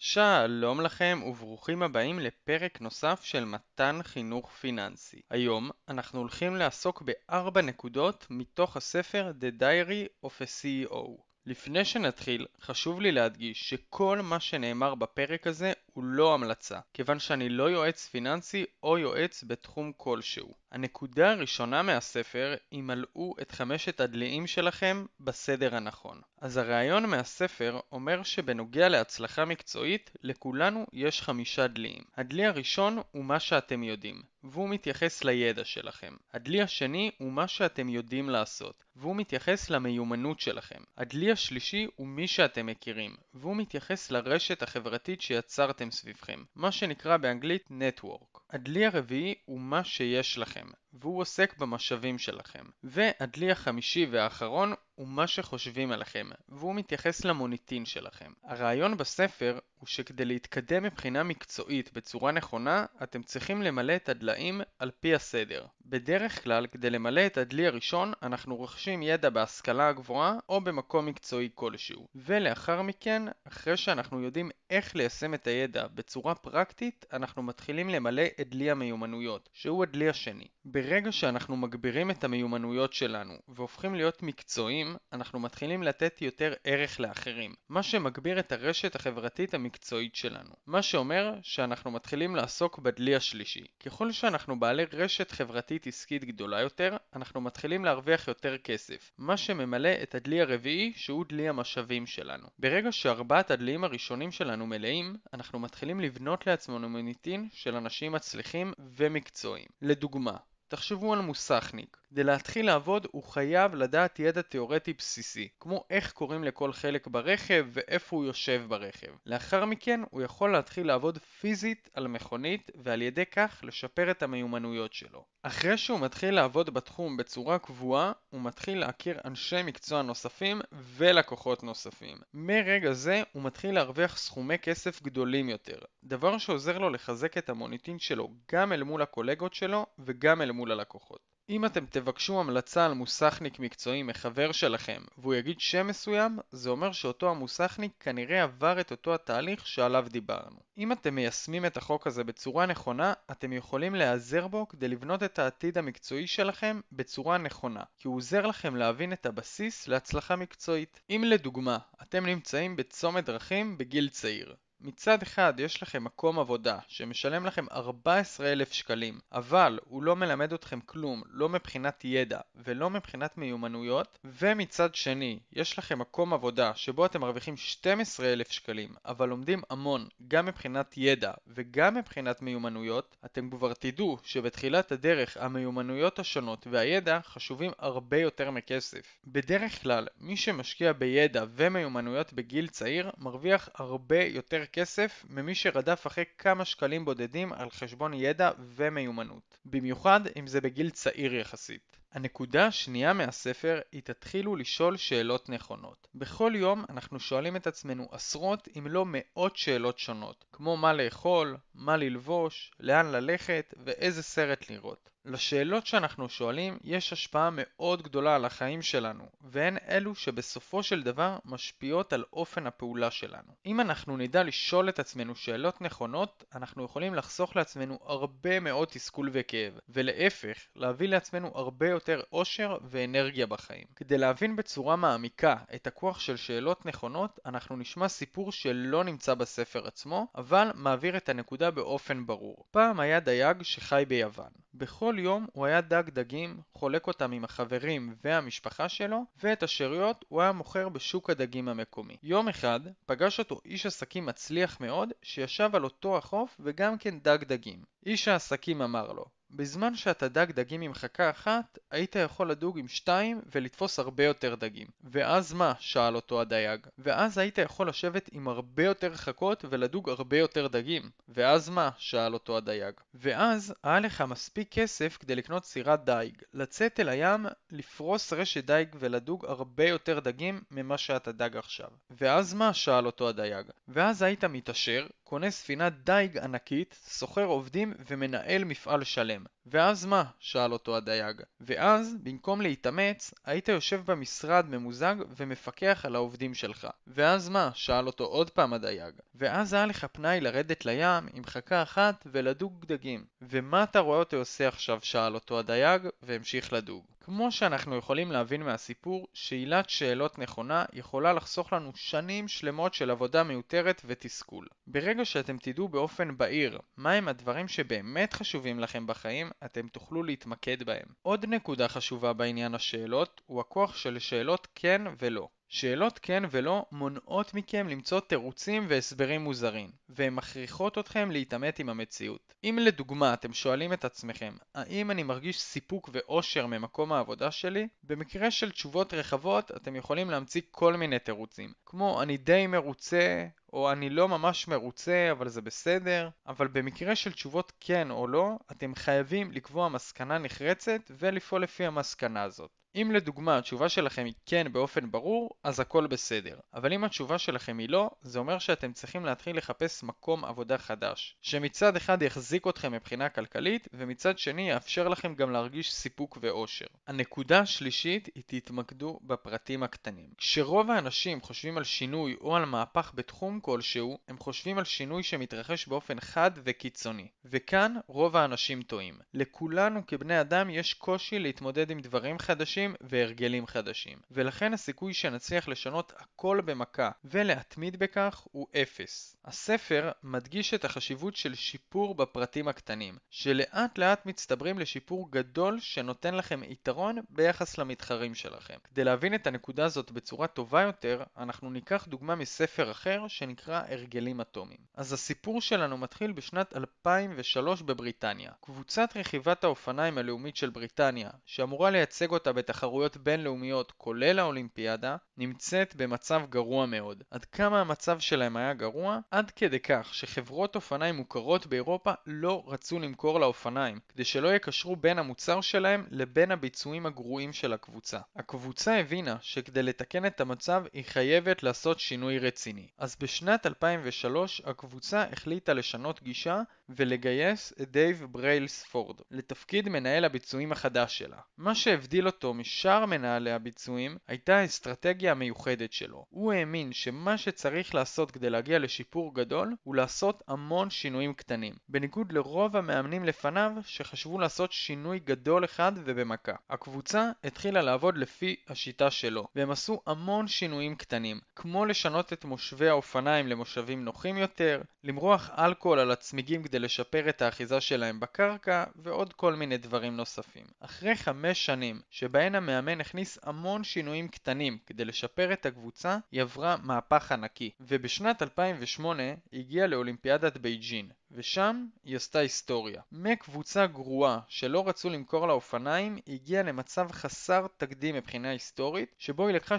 שלום לכם וברוכים הבאים לפרק נוסף של מתן חינוך פיננסי. היום אנחנו הולכים לעסוק בארבע נקודות מתוך הספר The Diary of a CEO. לפני שנתחיל, חשוב לי להדגיש שכל מה שנאמר בפרק הזה הוא לא המלצה, כיוון שאני לא יועץ פיננסי או יועץ בתחום כלשהו. הנקודה הראשונה מהספר היא מלאו את חמשת הדליים שלכם בסדר הנכון. אז הרעיון מהספר אומר שבנוגע להצלחה מקצועית, לכולנו יש 5 דליים. הדלי הראשון הוא מה שאתם יודעים, והוא מתייחס לידע שלכם. הדלי השני הוא מה שאתם יודעים לעשות, והוא מתייחס למיומנות שלכם. הדלי השלישי הוא מי שאתם מכירים, והוא מתייחס לרשת החברתית שיצרתם סביבכם, מה שנקרא באנגלית Network. הדלי הרביעי הוא מה שיש לכם, והוא עוסק במשאבים שלכם. והדלי החמישי והאחרון הוא מה שחושבים עליכם, והוא מתייחס למוניטין שלכם. הרעיון בספר הוא שכדי להתקדם מבחינה מקצועית בצורה נכונה, אתם צריכים למלא את הדליים על פי הסדר. בדרך כלל, כדי למלא את הדלי הראשון, אנחנו רוכשים ידע בהשכלה הגבוהה או במקום מקצועי כלשהו. ולאחר מכן, אחרי שאנחנו יודעים איך ליישם את הידע בצורה פרקטית, אנחנו מתחילים למלא את דלי המיומנויות, שהוא הדלי השני. ברגע שאנחנו מגבירים את המיומנויות שלנו והופכים להיות מקצועיים, אנחנו מתחילים לתת יותר ערך לאחרים, מה שמגביר את הרשת החברתית המקצועית שלנו. מה שאומר שאנחנו מתחילים לעסוק בדלי השלישי. ככל שאנחנו בעלי רשת חברתית עסקית גדולה יותר, אנחנו מתחילים להרוויח יותר כסף, מה שממלא את הדלי הרביעי שהוא דלי המשאבים שלנו. ברגע שארבעת הדליים הראשונים שלנו מלאים, אנחנו מתחילים לבנות לעצמנו מוניטין של אנשים מצליחים ומקצועיים. לדוגמה, תחשבו על מוסכניק. כדי להתחיל לעבוד הוא חייב לדעת ידע תיאורטי בסיסי, כמו איך קוראים לכל חלק ברכב ואיפה הוא יושב ברכב. לאחר מכן הוא יכול להתחיל לעבוד פיזית על מכונית ועל ידי כך לשפר את המיומנויות שלו. אחרי שהוא מתחיל לעבוד בתחום בצורה קבועה, הוא מתחיל להכיר אנשי מקצוע נוספים ולקוחות נוספים. מרגע זה הוא מתחיל להרוויח סכומי כסף גדולים יותר, דבר שעוזר לו לחזק את המוניטין שלו גם אל מול הקולגות שלו וגם אל מול הלקוחות. אם אתם תבקשו המלצה על מוסכניק מקצועי מחבר שלכם והוא יגיד שם מסוים, זה אומר שאותו המוסכניק כנראה עבר את אותו התהליך שעליו דיברנו. אם אתם מיישמים את החוק הזה בצורה נכונה, אתם יכולים להיעזר בו כדי לבנות את העתיד המקצועי שלכם בצורה נכונה, כי הוא עוזר לכם להבין את הבסיס להצלחה מקצועית. אם לדוגמה, אתם נמצאים בצומת דרכים בגיל צעיר, מצד אחד יש לכם מקום עבודה שמשלם לכם 14,000 שקלים, אבל הוא לא מלמד אתכם כלום, לא מבחינת ידע ולא מבחינת מיומנויות, ומצד שני יש לכם מקום עבודה שבו אתם מרוויחים 12,000 שקלים, אבל לומדים המון גם מבחינת ידע וגם מבחינת מיומנויות, אתם כבר תדעו שבתחילת הדרך המיומנויות השונות והידע חשובים הרבה יותר מכסף. בדרך כלל מי שמשקיע בידע ומיומנויות בגיל צעיר מרוויח הרבה יותר כסף ממי שרדף אחרי כמה שקלים בודדים על חשבון ידע ומיומנות, במיוחד אם זה בגיל צעיר יחסית. הנקודה השנייה מהספר היא תתחילו לשאול שאלות נכונות. בכל יום אנחנו שואלים את עצמנו עשרות אם לא מאות שאלות שונות, כמו מה לאכול, מה ללבוש, לאן ללכת ואיזה סרט לראות. לשאלות שאנחנו שואלים יש השפעה מאוד גדולה על החיים שלנו, והן אלו שבסופו של דבר משפיעות על אופן הפעולה שלנו. אם אנחנו נדע לשאול את עצמנו שאלות נכונות, אנחנו יכולים לחסוך לעצמנו הרבה מאוד תסכול וכאב, ולהפך, להביא לעצמנו הרבה יותר אושר ואנרגיה בחיים. כדי להבין בצורה מעמיקה את הכוח של שאלות נכונות, אנחנו נשמע סיפור שלא נמצא בספר עצמו, אבל מעביר את הנקודה באופן ברור. פעם היה דייג שחי ביוון. בכל יום הוא היה דג דגים, חולק אותם עם החברים והמשפחה שלו, ואת השאריות הוא היה מוכר בשוק הדגים המקומי. יום אחד פגש אותו איש עסקים מצליח מאוד שישב על אותו החוף וגם כן דג דגים. איש העסקים אמר לו, בזמן שאתה דג דגים עם חכה אחת, היית יכול לדוג עם 2 ולתפוס הרבה יותר דגים. ואז מה? שאל אותו הדייג. ואז היית יכול לשבת עם הרבה יותר חכות ולדוג הרבה יותר דגים. ואז מה? שאל אותו הדייג. ואז היה לך מספיק כסף כדי לקנות סירת דייג, לצאת אל הים, לפרוס רשת דייג ולדוג הרבה יותר דגים ממה שאתה דג עכשיו. ואז מה? שאל אותו הדייג. ואז היית מתעשר, קונה ספינת דייג ענקית, שוכר עובדים ומנהל מפעל שלם. ואז מה? שאל אותו הדייג. ואז, במקום להתאמץ, היית יושב במשרד ממוזג ומפקח על העובדים שלך. ואז מה? שאל אותו עוד פעם הדייג. ואז היה לך פנאי לרדת לים עם חכה אחת ולדוג דגים. ומה אתה רואה אותי עושה עכשיו? שאל אותו הדייג והמשיך לדוג. כמו שאנחנו יכולים להבין מהסיפור, שאלת שאלות נכונה יכולה לחסוך לנו שנים שלמות של עבודה מיותרת ותסכול. ברגע שאתם תדעו באופן בהיר מהם הדברים שבאמת חשובים לכם בחיים, אתם תוכלו להתמקד בהם. עוד נקודה חשובה בעניין השאלות הוא הכוח של שאלות כן ולא. שאלות כן ולא מונעות מכם למצוא תירוצים והסברים מוזרים, והן מכריחות אתכם להתעמת עם המציאות. אם לדוגמה אתם שואלים את עצמכם, האם אני מרגיש סיפוק ואושר ממקום העבודה שלי? במקרה של תשובות רחבות אתם יכולים להמציא כל מיני תירוצים, כמו אני די מרוצה, או אני לא ממש מרוצה אבל זה בסדר. אבל במקרה של תשובות כן או לא, אתם חייבים לקבוע מסקנה נחרצת ולפעול לפי המסקנה הזאת. אם לדוגמה התשובה שלכם היא כן באופן ברור, אז הכל בסדר. אבל אם התשובה שלכם היא לא, זה אומר שאתם צריכים להתחיל לחפש מקום עבודה חדש, שמצד אחד יחזיק אתכם מבחינה כלכלית, ומצד שני יאפשר לכם גם להרגיש סיפוק ואושר. הנקודה השלישית היא תתמקדו בפרטים הקטנים. כשרוב האנשים חושבים על שינוי או על מהפך בתחום כלשהו, הם חושבים על שינוי שמתרחש באופן חד וקיצוני. וכאן רוב האנשים טועים. לכולנו כבני אדם יש קושי להתמודד עם דברים חדשים והרגלים חדשים, ולכן הסיכוי שנצליח לשנות הכל במכה ולהתמיד בכך הוא אפס. הספר מדגיש את החשיבות של שיפור בפרטים הקטנים, שלאט לאט מצטברים לשיפור גדול שנותן לכם יתרון ביחס למתחרים שלכם. כדי להבין את הנקודה הזאת בצורה טובה יותר, אנחנו ניקח דוגמה מספר אחר שנקרא הרגלים אטומיים. אז הסיפור שלנו מתחיל בשנת 2003 בבריטניה. קבוצת רכיבת האופניים הלאומית של בריטניה, שאמורה לייצג אותה בתחרויות בינלאומיות כולל האולימפיאדה, נמצאת במצב גרוע מאוד. עד כמה המצב שלהם היה גרוע? עד כדי כך שחברות אופניים מוכרות באירופה לא רצו למכור לאופניים, כדי שלא יקשרו בין המוצר שלהם לבין הביצועים הגרועים של הקבוצה. הקבוצה הבינה שכדי לתקן את המצב היא חייבת לעשות שינוי רציני. אז בשנת 2003 הקבוצה החליטה לשנות גישה ולגייס את דייב בריילספורד לתפקיד מנהל הביצועים החדש שלה. מה שהבדיל אותו משאר מנהלי הביצועים הייתה האסטרטגיה המיוחדת שלו. הוא האמין שמה שצריך לעשות כדי להגיע לשיפור גדול הוא לעשות המון שינויים קטנים, בניגוד לרוב המאמנים לפניו שחשבו לעשות שינוי גדול אחד ובמכה. הקבוצה התחילה לעבוד לפי השיטה שלו, והם עשו המון שינויים קטנים, כמו לשנות את מושבי האופניים למושבים נוחים יותר, למרוח אלכוהול על הצמיגים כדי לשפר את האחיזה שלהם בקרקע, ועוד כל מיני דברים נוספים. אחרי 5 שנים שבהן המאמן הכניס המון שינויים קטנים כדי לשפר את הקבוצה, היא עברה מהפך ענקי, ובשנת 2008 הגיעה לאולימפיאדת בייג'ין, ושם היא עשתה היסטוריה. מקבוצה גרועה שלא רצו למכור לאופניים, היא הגיעה למצב חסר תקדים מבחינה היסטורית, שבו היא לקחה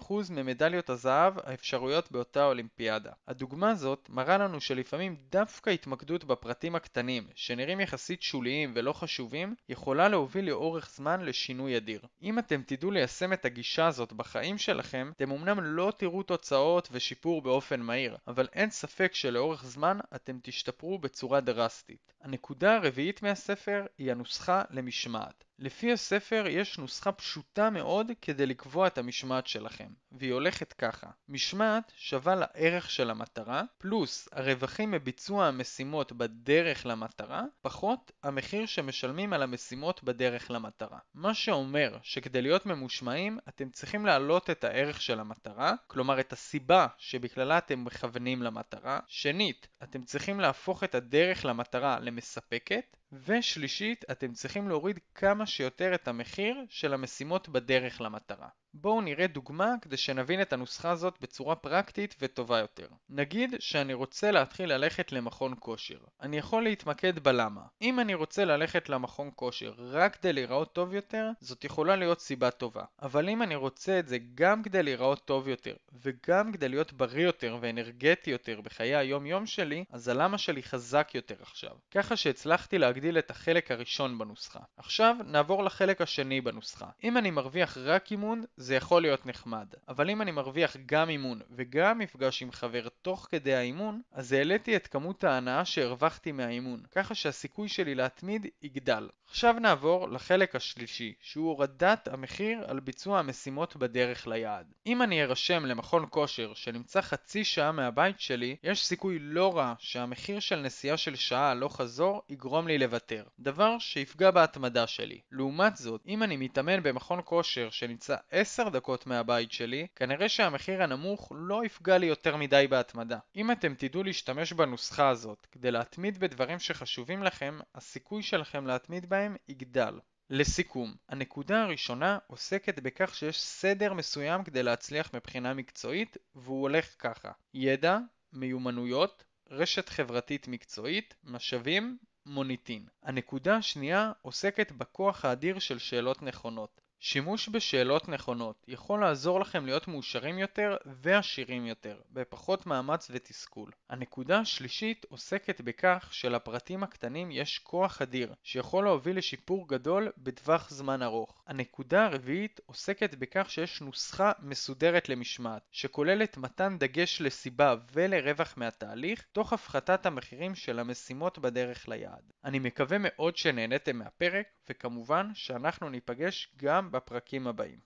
60% ממדליות הזהב האפשרויות באותה אולימפיאדה. הדוגמה הזאת מראה לנו שלפעמים דווקא התמקדות בפרטים הקטנים, שנראים יחסית שוליים ולא חשובים, יכולה להוביל לאורך זמן לשינוי אדיר. אם אתם תדעו ליישם את הגישה הזאת בחיים שלכם, אתם אמנם לא תראו תוצאות ושיפור באופן מהיר, אבל אין ספק שלאורך זמן אתם תשתפרו בצורה דרסטית. הנקודה הרביעית מהספר היא הנוסחה למשמעת. לפי הספר יש נוסחה פשוטה מאוד כדי לקבוע את המשמעת שלכם, והיא הולכת ככה: משמעת שווה לערך של המטרה, פלוס הרווחים מביצוע המשימות בדרך למטרה, פחות המחיר שמשלמים על המשימות בדרך למטרה. מה שאומר שכדי להיות ממושמעים, אתם צריכים להעלות את הערך של המטרה, כלומר את הסיבה שבכללה אתם מכוונים למטרה. שנית, אתם צריכים להפוך את הדרך למטרה למספקת, ושלישית, אתם צריכים להוריד כמה שיותר את המחיר של המשימות בדרך למטרה. בואו נראה דוגמה כדי שנבין את הנוסחה הזאת בצורה פרקטית וטובה יותר. נגיד שאני רוצה להתחיל ללכת למכון כושר. אני יכול להתמקד בלמה. אם אני רוצה ללכת למכון כושר רק כדי להיראות טוב יותר, זאת יכולה להיות סיבה טובה. אבל אם אני רוצה את זה גם כדי להיראות טוב יותר, וגם כדי להיות בריא יותר ואנרגטי יותר בחיי היום יום שלי, אז הלמה שלי חזק יותר עכשיו. ככה שהצלחתי להגדיל את החלק הראשון בנוסחה. עכשיו נעבור לחלק השני בנוסחה. אם אני מרוויח רק אימון, זה יכול להיות נחמד. אבל אם אני מרוויח גם אימון וגם מפגש עם חבר תוך כדי האימון, אז העליתי את כמות ההנאה שהרווחתי מהאימון, ככה שהסיכוי שלי להתמיד יגדל. עכשיו נעבור לחלק השלישי, שהוא הורדת המחיר על ביצוע המשימות בדרך ליעד. אם אני ארשם למכון כושר שנמצא חצי שעה מהבית שלי, יש סיכוי לא רע שהמחיר של נסיעה של שעה הלוך חזור יגרום לי לוותר, דבר שיפגע בהתמדה שלי. לעומת זאת, אם אני מתאמן במכון כושר שנמצא 10 דקות מהבית שלי, כנראה שהמחיר הנמוך לא יפגע לי יותר מדי בהתמדה. אם אתם תדעו להשתמש בנוסחה הזאת כדי להתמיד בדברים שחשובים לכם, הסיכוי שלכם להתמיד בהם יגדל. לסיכום, הנקודה הראשונה עוסקת בכך שיש סדר מסוים כדי להצליח מבחינה מקצועית, והוא הולך ככה: ידע, מיומנויות, רשת חברתית מקצועית, משאבים, מוניטין. הנקודה השנייה עוסקת בכוח האדיר של שאלות נכונות. שימוש בשאלות נכונות יכול לעזור לכם להיות מאושרים יותר ועשירים יותר, בפחות מאמץ ותסכול. הנקודה השלישית עוסקת בכך שלפרטים הקטנים יש כוח אדיר, שיכול להוביל לשיפור גדול בטווח זמן ארוך. הנקודה הרביעית עוסקת בכך שיש נוסחה מסודרת למשמעת, שכוללת מתן דגש לסיבה ולרווח מהתהליך, תוך הפחתת המחירים של המשימות בדרך ליעד. אני מקווה מאוד שנהניתם מהפרק, וכמובן שאנחנו ניפגש גם בפרקים הבאים.